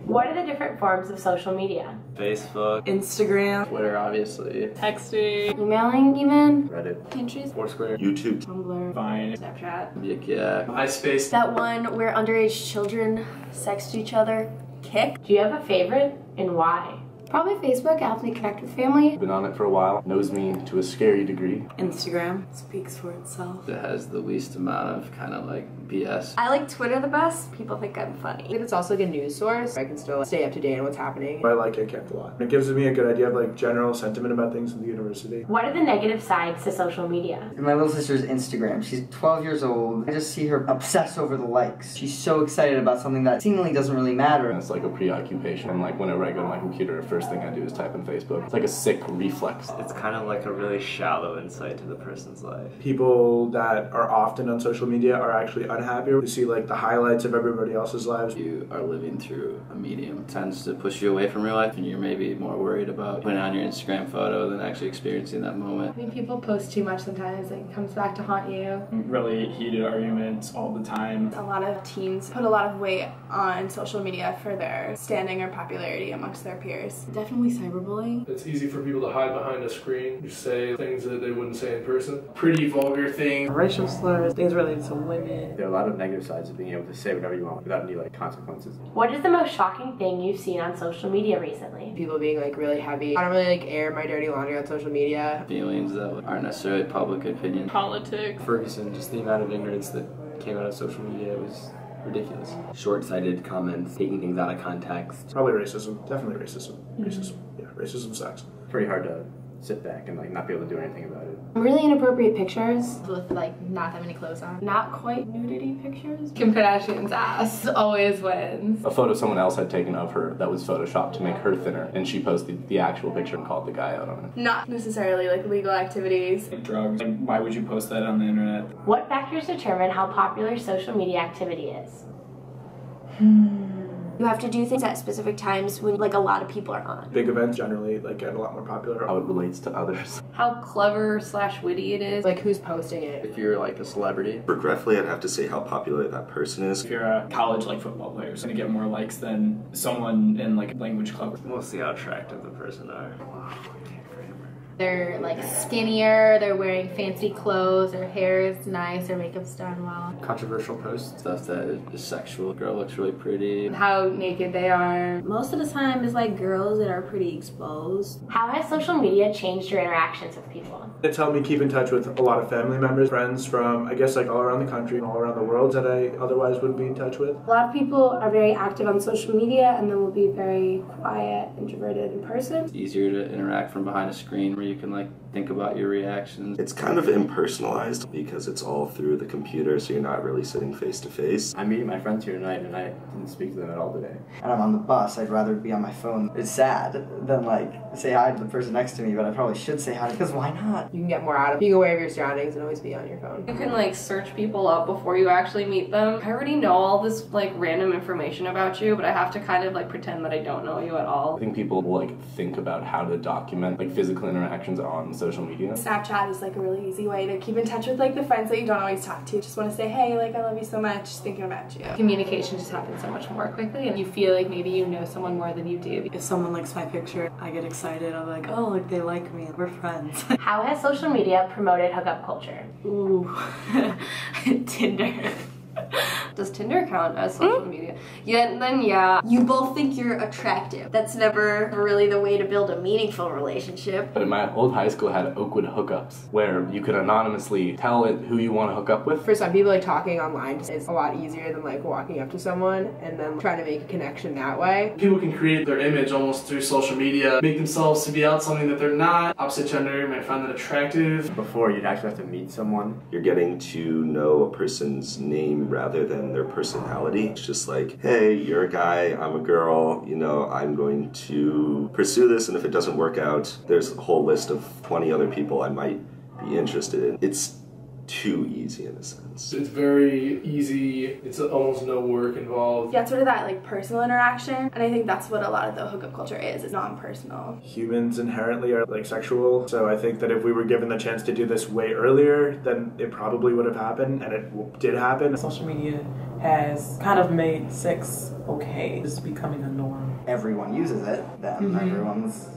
What are the different forms of social media? Facebook, Instagram, Twitter, obviously, texting, Emailing even? Reddit, Pinterest? Foursquare, YouTube, Tumblr, Vine, Snapchat? Yik Yak, MySpace. That one where underage children sext each other. Kick. Do you have a favorite and why? Probably Facebook, helps me connect with family. Been on it for a while, knows me to a scary degree. Instagram speaks for itself. It has the least amount of kind of like BS. I like Twitter the best. People think I'm funny. I think it's also like a news source. I can still stay up to date on what's happening. I like it a lot. It gives me a good idea of like general sentiment about things in the university. What are the negative sides to social media? My little sister's Instagram. She's 12 years old. I just see her obsess over the likes. She's so excited about something that seemingly doesn't really matter. And it's like a preoccupation. And like whenever I go to my computer, the first thing I do is type in Facebook. It's like a sick reflex. It's kind of like a really shallow insight to the person's life. People that are often on social media are actually unhappy. You see like the highlights of everybody else's lives. You are living through a medium. It tends to push you away from real life, and you're maybe more worried about putting on your Instagram photo than actually experiencing that moment. I think people post too much sometimes. It comes back to haunt you. Really heated arguments all the time. A lot of teens put a lot of weight on social media for their standing or popularity amongst their peers. Definitely cyberbullying. It's easy for people to hide behind a screen. You say things that they wouldn't say in person. Pretty vulgar things. Racial slurs, things related to women. There are a lot of negative sides of being able to say whatever you want without any like consequences. What is the most shocking thing you've seen on social media recently? People being like really heavy. I don't really like air my dirty laundry on social media. Feelings that aren't necessarily public opinion. Politics. Ferguson, just the amount of ignorance that came out of social media was ridiculous. Short-sighted comments, taking things out of context. Probably racism. Definitely racism. Racism. Yeah, racism sucks. Pretty hard to sit back and like not be able to do anything about it. Really inappropriate pictures. With like not that many clothes on. Not quite nudity pictures. Kim Kardashian's ass always wins. A photo someone else had taken of her that was photoshopped to make her thinner, and she posted the actual picture and called the guy out on it. Not necessarily like legal activities. Like drugs. Like, why would you post that on the internet? What factors determine how popular social media activity is? You have to do things at specific times when like a lot of people are on. Big events generally like get a lot more popular. How it relates to others. How clever / witty it is. Like who's posting it. If you're like a celebrity. Regretfully, I'd have to say how popular that person is. If you're a college like football player, it's gonna get more likes than someone in like language club. We'll see how attractive the person are. They're like skinnier, they're wearing fancy clothes, their hair is nice, their makeup's done well. Controversial posts. Stuff that is sexual. Girl looks really pretty. How naked they are. Most of the time it's like girls that are pretty exposed. How has social media changed your interactions with people? It's helped me keep in touch with a lot of family members, friends from I guess like all around the country and all around the world that I otherwise wouldn't be in touch with. A lot of people are very active on social media and then will be very quiet, introverted in person. It's easier to interact from behind a screen where you can like think about your reactions. It's kind of impersonalized because it's all through the computer, so you're not really sitting face to face. I'm meeting my friends here tonight and I didn't speak to them at all today. And I'm on the bus, I'd rather be on my phone. It's sad than like say hi to the person next to me, but I probably should say hi because why not? You can get more out of being aware of your surroundings and always be on your phone. You can like search people up before you actually meet them. I already know all this like random information about you, but I have to kind of like pretend that I don't know you at all. I think people will like think about how to document like physical interactions on social media. Snapchat is like a really easy way to keep in touch with like the friends that you don't always talk to. Just want to say, hey, like I love you so much, just thinking about you. Communication just happens so much more quickly and you feel like maybe you know someone more than you do. If someone likes my picture, I get excited. I'm like, oh, like they like me, we're friends. How has social media promoted hookup culture? Ooh, Tinder. Does Tinder count as social media? Yeah, then yeah. You both think you're attractive. That's never really the way to build a meaningful relationship. But my old high school had Oakwood hookups where you could anonymously tell it who you want to hook up with. For some people, like talking online is a lot easier than like walking up to someone and then trying to make a connection that way. People can create their image almost through social media, make themselves to be out something that they're not. Opposite gender might find that attractive. Before, you'd actually have to meet someone. You're getting to know a person's name rather than their personality. It's just like, hey, you're a guy, I'm a girl, you know, I'm going to pursue this, and if it doesn't work out, there's a whole list of 20 other people I might be interested in. It's too easy in a sense. It's very easy, it's almost no work involved. Yeah, it's sort of that like personal interaction, and I think that's what a lot of the hookup culture is. It's non-personal. Humans inherently are like sexual, so I think that if we were given the chance to do this way earlier, then it probably would have happened, and it did happen. Social media has kind of made sex okay. It's becoming a norm. everyone uses it, then everyone's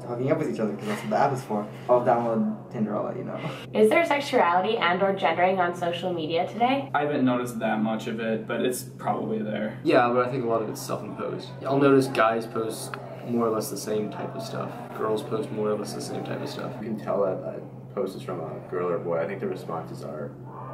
hooking up with each other because that's what the app is for. I'll download Tinder, I'll let you know. Is there sexuality and or gendering on social media today? I haven't noticed that much of it, but it's probably there. Yeah, but I think a lot of it's self-imposed. I'll notice guys post more or less the same type of stuff. Girls post more or less the same type of stuff. You can tell that a post is from a girl or a boy. I think the responses are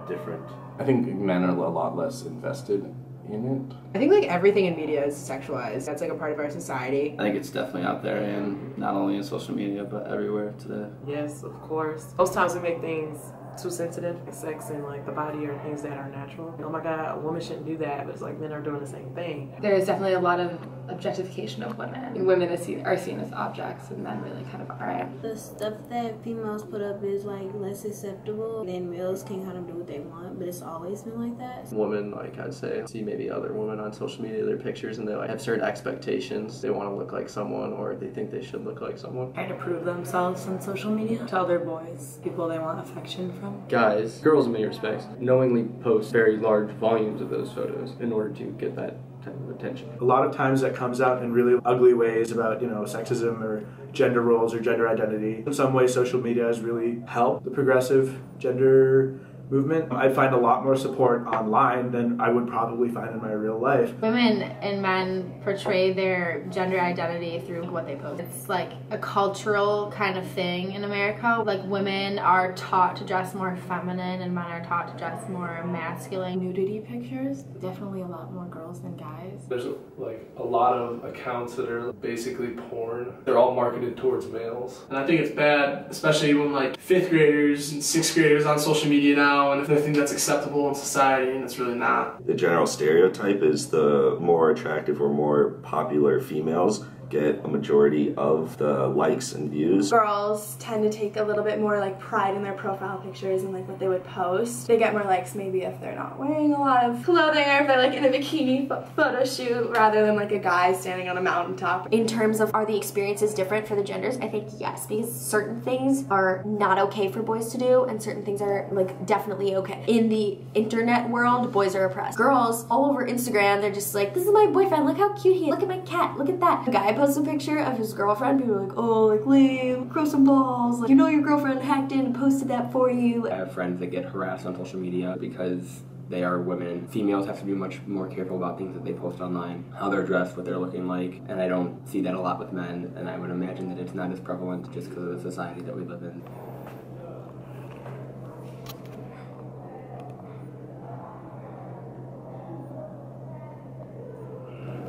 different. I think men are a lot less invested in it. I think like everything in media is sexualized. That's like a part of our society. I think it's definitely out there, and not only in social media, but everywhere today. Yes, of course. Most times we make things too sensitive, like sex and like the body are things that are natural. Oh my God, a woman shouldn't do that, but it's like men are doing the same thing. There is definitely a lot of objectification of women. Women are seen as objects, and men really kind of aren't. The stuff that females put up is like less acceptable. Then males can kind of do what they want, but it's always been like that. Women, like I'd say, see maybe other women on social media, their pictures, and they like have certain expectations. They want to look like someone, or they think they should look like someone. Trying to prove themselves on social media to other boys, people they want affection from. Guys, girls in many respects, knowingly post very large volumes of those photos in order to get that type of attention. A lot of times that comes out in really ugly ways about, sexism or gender roles or gender identity. In some ways, social media has really helped the progressive gender movement. I'd find a lot more support online than I would probably find in my real life. Women and men portray their gender identity through what they post. It's like a cultural kind of thing in America. Like women are taught to dress more feminine and men are taught to dress more masculine. Nudity pictures, definitely a lot more girls than guys. There's like a lot of accounts that are basically porn. They're all marketed towards males. And I think it's bad, especially when like 5th graders and 6th graders on social media now, and if they think that's acceptable in society, and it's really not. The general stereotype is the more attractive or more popular females get a majority of the likes and views. Girls tend to take a little bit more like pride in their profile pictures and like what they would post. They get more likes maybe if they're not wearing a lot of clothing or if they're like in a bikini photo shoot rather than like a guy standing on a mountaintop. In terms of are the experiences different for the genders, I think yes, because certain things are not okay for boys to do and certain things are like definitely okay. In the internet world, boys are oppressed. Girls all over Instagram, they're just like, this is my boyfriend, look how cute he is, look at my cat, look at that. A guy posts a picture of his girlfriend, people are like, oh, like lame, grow some balls, like your girlfriend hacked in and posted that for you. I have friends that get harassed on social media because they are women. Females have to be much more careful about things that they post online, how they're dressed, what they're looking like, and I don't see that a lot with men, and I would imagine that it's not as prevalent just because of the society that we live in.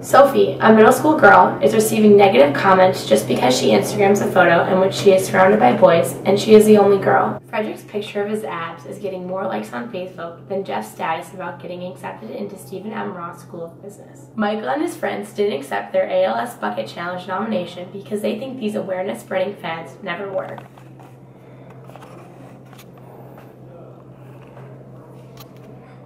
Sophie, a middle school girl, is receiving negative comments just because she Instagrams a photo in which she is surrounded by boys and she is the only girl. Frederick's picture of his abs is getting more likes on Facebook than Jeff's status about getting accepted into Stephen M. Ross School of Business. Michael and his friends didn't accept their ALS Bucket Challenge nomination because they think these awareness-spreading fads never work.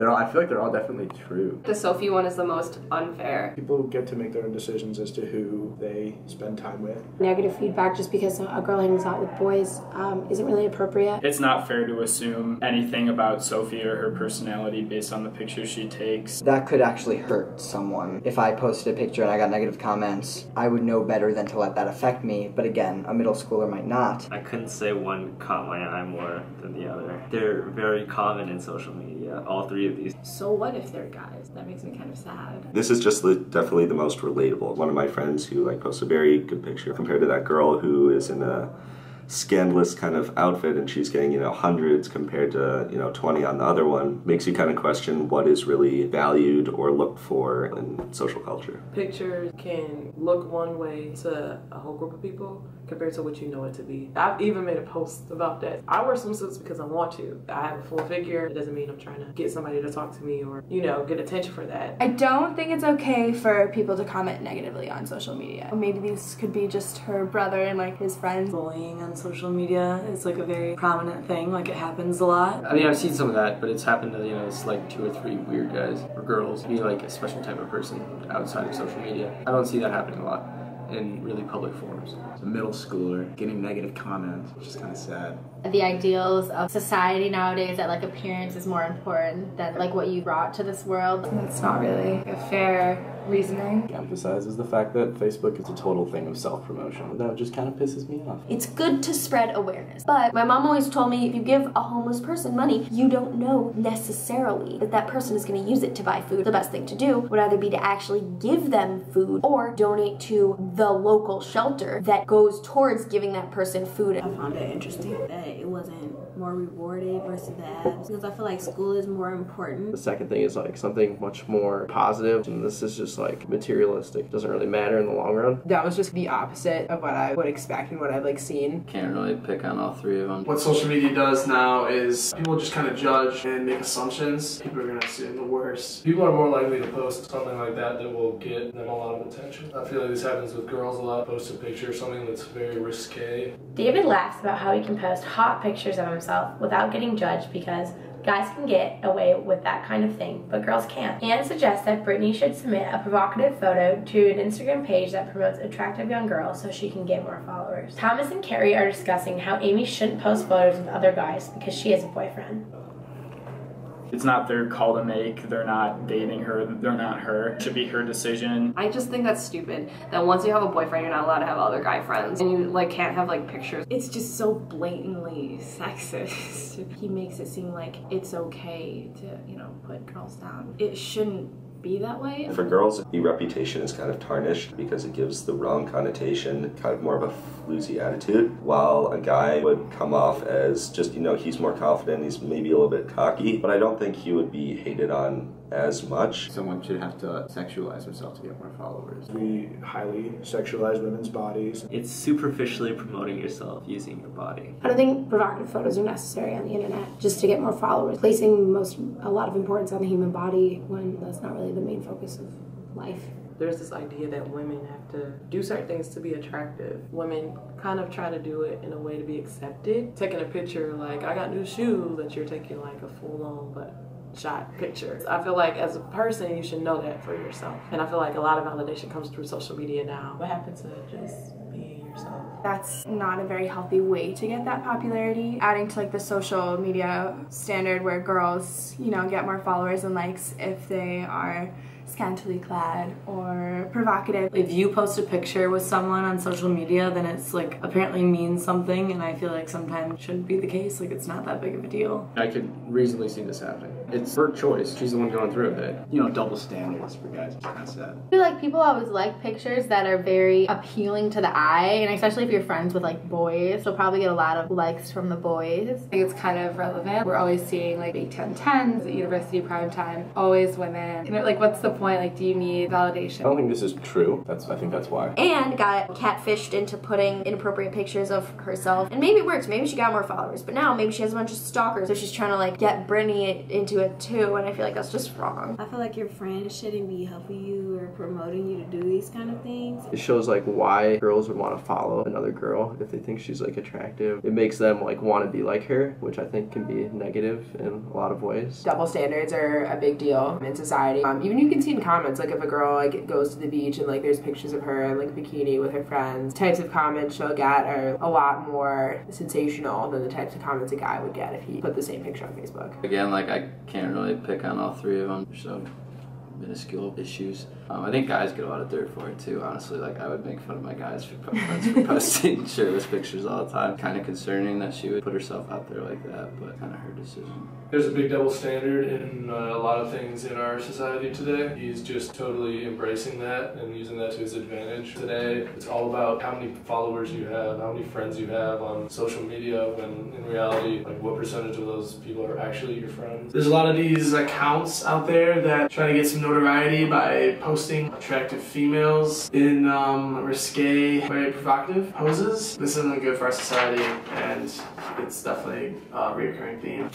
I feel like they're all definitely true. The Sophie one is the most unfair. People get to make their own decisions as to who they spend time with. Negative feedback just because a girl hangs out with boys isn't really appropriate. It's not fair to assume anything about Sophie or her personality based on the pictures she takes. That could actually hurt someone. If I posted a picture and I got negative comments, I would know better than to let that affect me, but again, a middle schooler might not. I couldn't say one caught my eye more than the other. They're very common in social media, all three of these. So what if they're guys? That makes me kind of sad. This is just definitely the most relatable. One of my friends who posts a very good picture compared to that girl who is in a scandalous kind of outfit and she's getting, hundreds compared to, 20 on the other one, makes you kind of question what is really valued or looked for in social culture. Pictures can look one way to a whole group of people compared to what you know it to be. I've even made a post about that. I wear swimsuits because I want to. I have a full figure. It doesn't mean I'm trying to get somebody to talk to me or, get attention for that. I don't think it's okay for people to comment negatively on social media. Maybe these could be just her brother and his friends. Bullying on social media is a very prominent thing, it happens a lot. I mean, I've seen some of that, but it's happened to, it's 2 or 3 weird guys or girls. Be a special type of person outside of social media. I don't see that happening a lot in really public forums. As a middle schooler, getting negative comments, which is kind of sad. The ideals of society nowadays that appearance is more important than what you brought to this world. It's not really a fair reasoning. Emphasizes the fact that Facebook is a total thing of self-promotion. That just kind of pisses me off. It's good to spread awareness, but my mom always told me if you give a homeless person money, you don't know necessarily that that person is going to use it to buy food. The best thing to do would either be to actually give them food or donate to the local shelter that goes towards giving that person food. I found it interesting that it wasn't more rewarded versus the abs, because I feel like school is more important. The second thing is like something much more positive, and this is just like materialistic. It doesn't really matter in the long run. That was just the opposite of what I would expect and what I've like seen. Can't really pick on all three of them. What social media does now is people just kind of judge and make assumptions. People are going to assume the worst. People are more likely to post something like that will get them a lot of attention. I feel like this happens with girls a lot. Post a picture of something that's very risque. David laughs about how he can post hot pictures of himself without getting judged because guys can get away with that kind of thing, but girls can't. And suggests that Brittany should submit a provocative photo to an Instagram page that promotes attractive young girls so she can get more followers. Thomas and Carrie are discussing how Amy shouldn't post photos with other guys because she has a boyfriend. It's not their call to make. They're not dating her. They're not her. It should be her decision. I just think that's stupid. That once you have a boyfriend, you're not allowed to have other guy friends, and you like can't have like pictures. It's just so blatantly sexist. He makes it seem like it's okay to, you know, put girls down. It shouldn't be that way. For girls, the reputation is kind of tarnished because it gives the wrong connotation, kind of more of a floozy attitude, while a guy would come off as just, you know, he's more confident, he's maybe a little bit cocky, but I don't think he would be hated on as much. Someone should have to sexualize himself to get more followers. We highly sexualize women's bodies. It's superficially promoting yourself using your body. I don't think provocative photos are necessary on the internet just to get more followers. Placing a lot of importance on the human body when that's not really the main focus of life. There's this idea that women have to do certain things to be attractive. Women kind of try to do it in a way to be accepted. Taking a picture like, I got new shoes, that you're taking like a full-on but shot picture. I feel like as a person, you should know that for yourself. And I feel like a lot of validation comes through social media now. What happened to just being yourself? That's not a very healthy way to get that popularity. Adding to like the social media standard where girls, you know, get more followers and likes if they are scantily clad or provocative. If you post a picture with someone on social media, then it's like apparently means something, and I feel like sometimes it shouldn't be the case. Like it's not that big of a deal. I could reasonably see this happening. It's her choice. She's the one going through it. You know, double standards for guys is kind of sad. I feel like people always like pictures that are very appealing to the eye, and especially if you're friends with like boys, you'll probably get a lot of likes from the boys. I think it's kind of relevant. We're always seeing like Big 10s at university prime time, always women. You know, like what's the point? Like, do you need validation? I don't think this is true. I think that's why. And got catfished into putting inappropriate pictures of herself. And maybe it works. Maybe she got more followers. But now maybe she has a bunch of stalkers. So she's trying to like get Brittany into it too. And I feel like that's just wrong. I feel like your friends shouldn't be helping you or promoting you to do these kind of things. It shows like why girls would want to follow another girl if they think she's like attractive. It makes them like want to be like her, which I think can be negative in a lot of ways. Double standards are a big deal in society. Even you can see in comments, like if a girl like goes to the beach and like there's pictures of her in like bikini with her friends, types of comments she'll get are a lot more sensational than the types of comments a guy would get if he put the same picture on Facebook. Again, like I can't really pick on all three of them. So minuscule issues. I think guys get a lot of dirt for it too, honestly. Like I would make fun of my guys for posting shirtless pictures all the time. Kind of concerning that she would put herself out there like that, but kind of her decision. There's a big double standard in a lot of things in our society today. He's just totally embracing that and using that to his advantage. Today, it's all about how many followers you have, how many friends you have on social media, when in reality, like what percentage of those people are actually your friends. There's a lot of these accounts out there that try to get some notoriety by posting attractive females in risque, very provocative poses. This isn't good for our society, and it's definitely a reoccurring theme.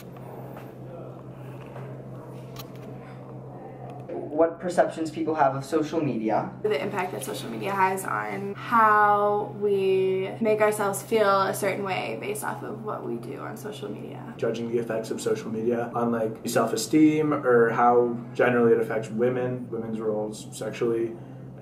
What perceptions people have of social media. The impact that social media has on how we make ourselves feel a certain way based off of what we do on social media. Judging the effects of social media on like self-esteem or how generally it affects women, women's roles sexually,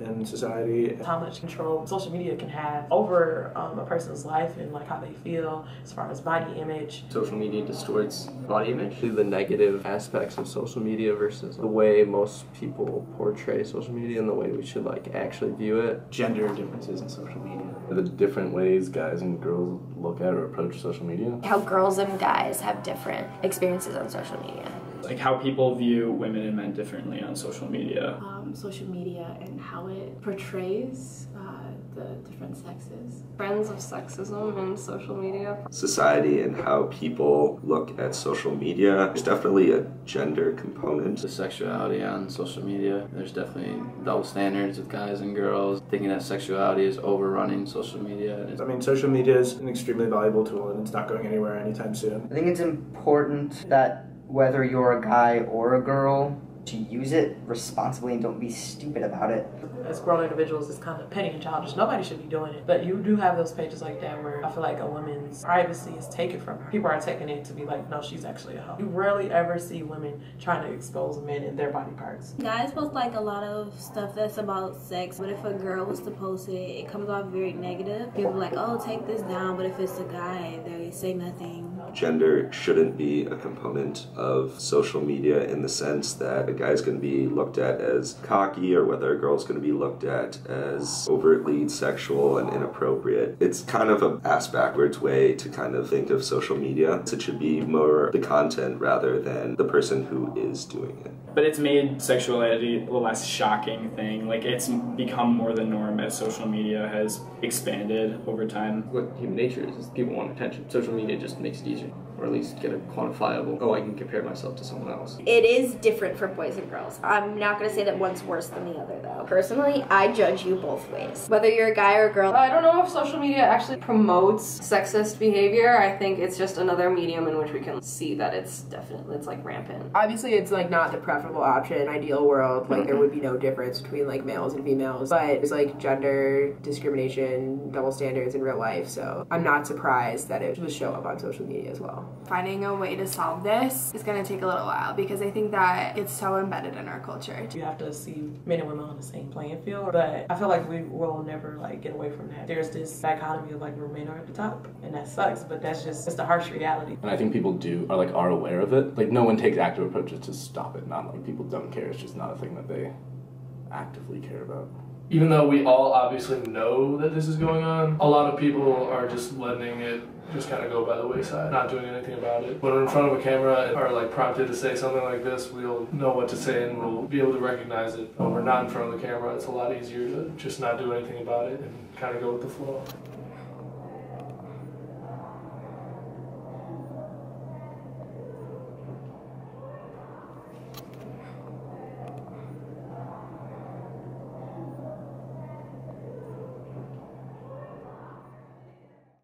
in society. How much control social media can have over a person's life and like how they feel as far as body image. Social media distorts body image. The negative aspects of social media versus the way most people portray social media and the way we should like actually view it. Gender differences in social media. The different ways guys and girls look at or approach social media. How girls and guys have different experiences on social media. Like how people view women and men differently on social media. Social media and how it portrays the different sexes. Trends of sexism in social media. Society and how people look at social media. There's definitely a gender component. The sexuality on social media. There's definitely double standards with guys and girls. Thinking that sexuality is overrunning social media. I mean, social media is an extremely valuable tool and it's not going anywhere anytime soon. I think it's important that whether you're a guy or a girl, to use it responsibly and don't be stupid about it. As grown individuals, it's kind of petty and childish. Nobody should be doing it. But you do have those pages like that where I feel like a woman's privacy is taken from her. People are taking it to be like, no, she's actually a hoe. You rarely ever see women trying to expose men in their body parts. Guys post like a lot of stuff that's about sex, but if a girl was to post it, it comes off very negative. People are like, oh, take this down, but if it's a guy, they say nothing. Gender shouldn't be a component of social media in the sense that a guy's going to be looked at as cocky or whether a girl's going to be looked at as overtly sexual and inappropriate. It's kind of an ass-backwards way to kind of think of social media. It should be more the content rather than the person who is doing it. But it's made sexuality a less shocking thing. Like it's become more the norm as social media has expanded over time. What human nature is people want attention. Social media just makes it easier. Or at least get a quantifiable, oh, I can compare myself to someone else. It is different for boys and girls. I'm not going to say that one's worse than the other though. Personally, I judge you both ways. Whether you're a guy or a girl. I don't know if social media actually promotes sexist behavior. I think it's just another medium in which we can see that it's like rampant. Obviously it's like not the preferable option. In an ideal world, like there would be no difference between like males and females. But there's like gender discrimination, double standards in real life. So I'm not surprised that it would show up on social media as well. Finding a way to solve this is going to take a little while because I think that it's so embedded in our culture. You have to see men and women on the same playing field, but I feel like we will never like get away from that. There's this dichotomy of like where men are at the top, and that sucks, but that's just, it's the harsh reality. And I think people are aware of it. Like no one takes active approaches to stop it. Not like people don't care. It's just not a thing that they actively care about. Even though we all obviously know that this is going on, a lot of people are just letting it just kind of go by the wayside, not doing anything about it. When we're in front of a camera and are like prompted to say something like this, we'll know what to say and we'll be able to recognize it. When we're not in front of the camera, it's a lot easier to just not do anything about it and kind of go with the flow.